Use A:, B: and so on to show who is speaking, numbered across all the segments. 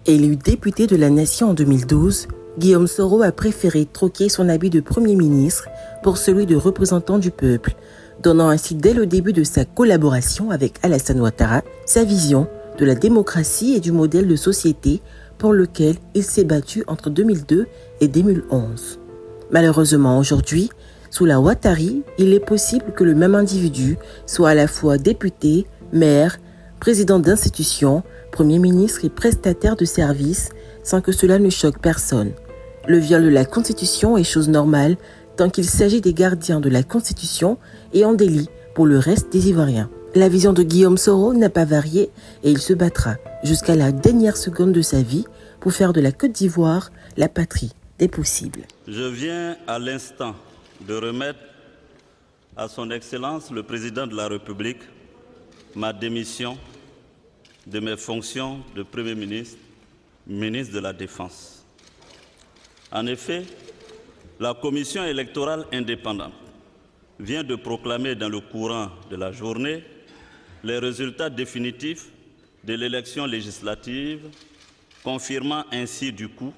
A: Élu député de la Nation en 2012, Guillaume Soro a préféré troquer son habit de Premier ministre pour celui de représentant du peuple, donnant ainsi dès le début de sa collaboration avec Alassane Ouattara sa vision de la démocratie et du modèle de société pour lequel il s'est battu entre 2002 et 2011. Malheureusement aujourd'hui, sous la Ouattari, il est possible que le même individu soit à la fois député, maire, président d'institution, Premier ministre et prestataire de services sans que cela ne choque personne. Le viol de la Constitution est chose normale tant qu'il s'agit des gardiens de la Constitution et en délit pour le reste des Ivoiriens. La vision de Guillaume Soro n'a pas varié et il se battra jusqu'à la dernière seconde de sa vie pour faire de la Côte d'Ivoire la patrie des possibles.
B: Je viens à l'instant de remettre à son Excellence le Président de la République ma démission de mes fonctions de Premier ministre, ministre de la Défense. En effet, la Commission électorale indépendante vient de proclamer dans le courant de la journée les résultats définitifs de l'élection législative, confirmant ainsi du coup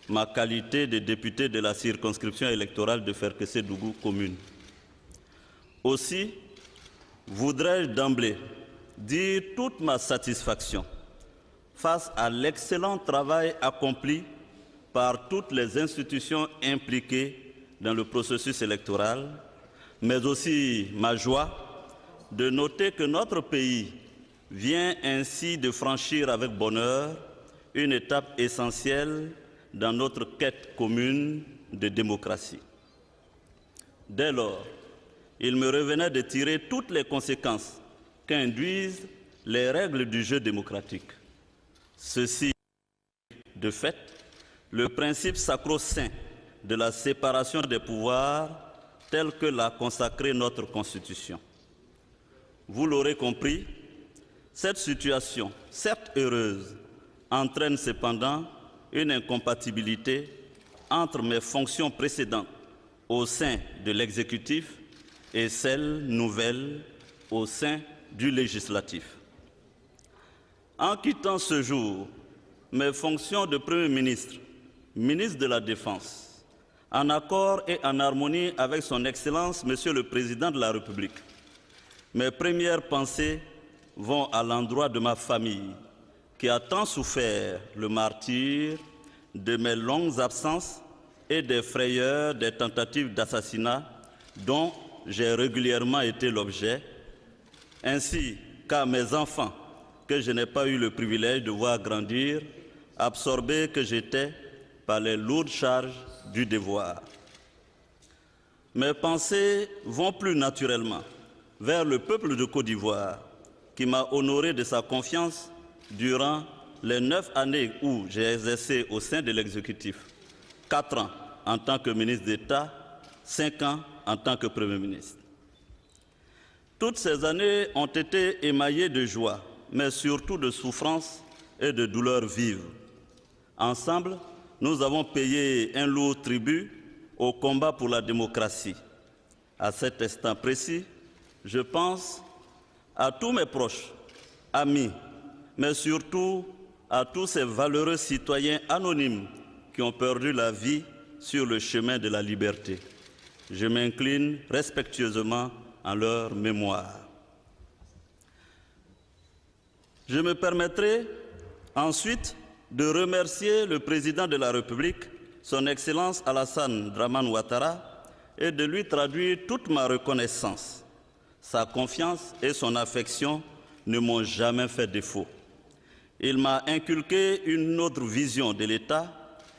B: ma qualité de député de la circonscription électorale de Ferkessé-Dougou commune. Aussi, voudrais-je d'emblée dire toute ma satisfaction face à l'excellent travail accompli par toutes les institutions impliquées dans le processus électoral, mais aussi ma joie de noter que notre pays vient ainsi de franchir avec bonheur une étape essentielle dans notre quête commune de démocratie. Dès lors, il me revenait de tirer toutes les conséquences qu'induisent les règles du jeu démocratique. Ceci, de fait, le principe sacro-saint de la séparation des pouvoirs tel que l'a consacré notre Constitution. Vous l'aurez compris, cette situation, certes heureuse, entraîne cependant une incompatibilité entre mes fonctions précédentes au sein de l'exécutif et celles nouvelles au sein du législatif. En quittant ce jour mes fonctions de Premier ministre, ministre de la Défense, en accord et en harmonie avec son Excellence, Monsieur le Président de la République, mes premières pensées vont à l'endroit de ma famille, qui a tant souffert le martyre de mes longues absences et des frayeurs des tentatives d'assassinat dont j'ai régulièrement été l'objet, ainsi qu'à mes enfants que je n'ai pas eu le privilège de voir grandir, absorbés que j'étais par les lourdes charges du devoir. Mes pensées vont plus naturellement vers le peuple de Côte d'Ivoire qui m'a honoré de sa confiance durant les 9 années où j'ai exercé au sein de l'exécutif, 4 ans en tant que ministre d'État, 5 ans en tant que Premier ministre. Toutes ces années ont été émaillées de joie, mais surtout de souffrance et de douleurs vives. Ensemble, nous avons payé un lourd tribut au combat pour la démocratie. À cet instant précis, je pense à tous mes proches, amis, mais surtout à tous ces valeureux citoyens anonymes qui ont perdu la vie sur le chemin de la liberté. Je m'incline respectueusement en leur mémoire. Je me permettrai ensuite de remercier le Président de la République, son Excellence Alassane Dramane Ouattara, et de lui traduire toute ma reconnaissance. Sa confiance et son affection ne m'ont jamais fait défaut. Il m'a inculqué une autre vision de l'État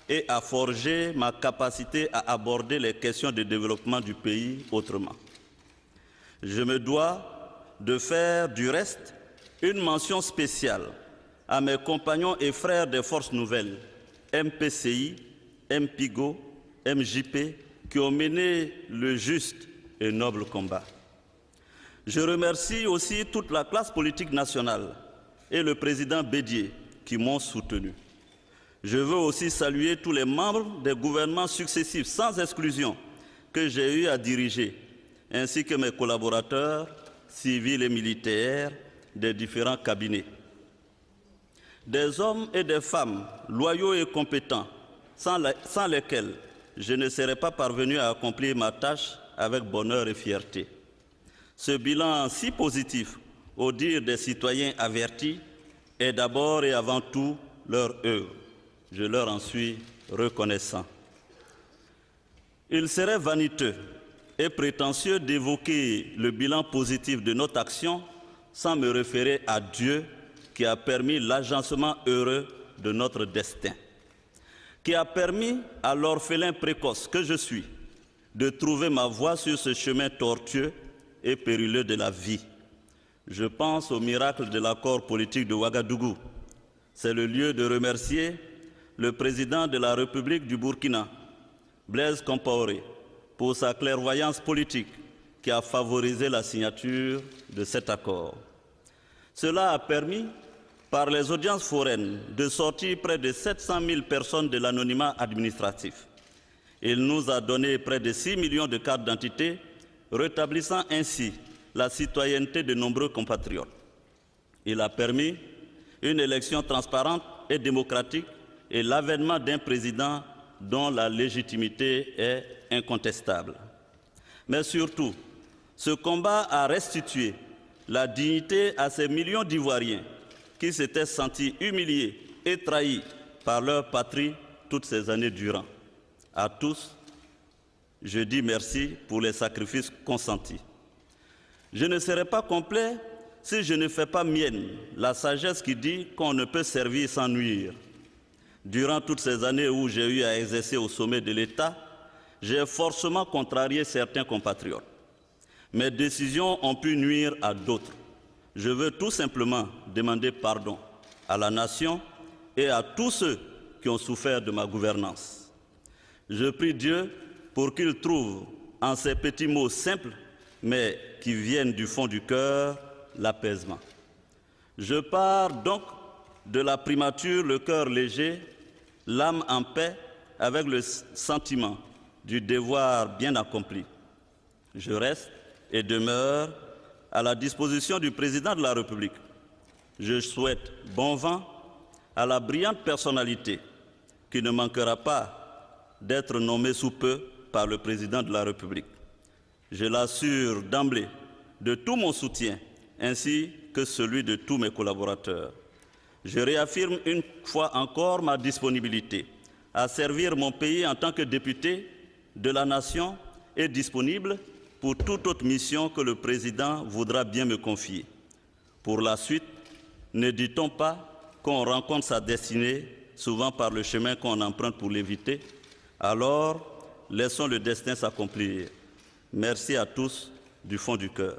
B: et a forgé ma capacité à aborder les questions de développement du pays autrement. Je me dois de faire du reste une mention spéciale à mes compagnons et frères des Forces Nouvelles, MPCI, MPIGO, MJP, qui ont mené le juste et noble combat. Je remercie aussi toute la classe politique nationale et le président Bédié qui m'ont soutenu. Je veux aussi saluer tous les membres des gouvernements successifs, sans exclusion, que j'ai eu à diriger, ainsi que mes collaborateurs civils et militaires des différents cabinets. Des hommes et des femmes loyaux et compétents, sans lesquels je ne serais pas parvenu à accomplir ma tâche avec bonheur et fierté. Ce bilan si positif, au dire des citoyens avertis, est d'abord et avant tout leur œuvre. Je leur en suis reconnaissant. Il serait vaniteux et prétentieux d'évoquer le bilan positif de notre action sans me référer à Dieu qui a permis l'agencement heureux de notre destin, qui a permis à l'orphelin précoce que je suis de trouver ma voie sur ce chemin tortueux et périlleux de la vie. Je pense au miracle de l'accord politique de Ouagadougou. C'est le lieu de remercier le président de la République du Burkina, Blaise Compaoré, pour sa clairvoyance politique qui a favorisé la signature de cet accord. Cela a permis, par les audiences foraines, de sortir près de 700 000 personnes de l'anonymat administratif. Il nous a donné près de 6 millions de cartes d'identité, rétablissant ainsi la citoyenneté de nombreux compatriotes. Il a permis une élection transparente et démocratique et l'avènement d'un président dont la légitimité est incontestable. Mais surtout, ce combat a restitué la dignité à ces millions d'Ivoiriens qui s'étaient sentis humiliés et trahis par leur patrie toutes ces années durant. À tous, je dis merci pour les sacrifices consentis. Je ne serai pas complet si je ne fais pas mienne la sagesse qui dit qu'on ne peut servir sans nuire. Durant toutes ces années où j'ai eu à exercer au sommet de l'État, j'ai forcément contrarié certains compatriotes. Mes décisions ont pu nuire à d'autres. Je veux tout simplement demander pardon à la nation et à tous ceux qui ont souffert de ma gouvernance. Je prie Dieu pour qu'il trouve en ces petits mots simples, mais qui viennent du fond du cœur, l'apaisement. Je pars donc de la primature, le cœur léger, l'âme en paix, avec le sentiment du devoir bien accompli. Je reste et demeure à la disposition du président de la République. Je souhaite bon vent à la brillante personnalité qui ne manquera pas d'être nommée sous peu par le président de la République. Je l'assure d'emblée de tout mon soutien ainsi que celui de tous mes collaborateurs. Je réaffirme une fois encore ma disponibilité à servir mon pays en tant que député de la nation et disponible pour toute autre mission que le président voudra bien me confier. Pour la suite, ne dit-on pas qu'on rencontre sa destinée souvent par le chemin qu'on emprunte pour l'éviter? Alors, laissons le destin s'accomplir. Merci à tous du fond du cœur.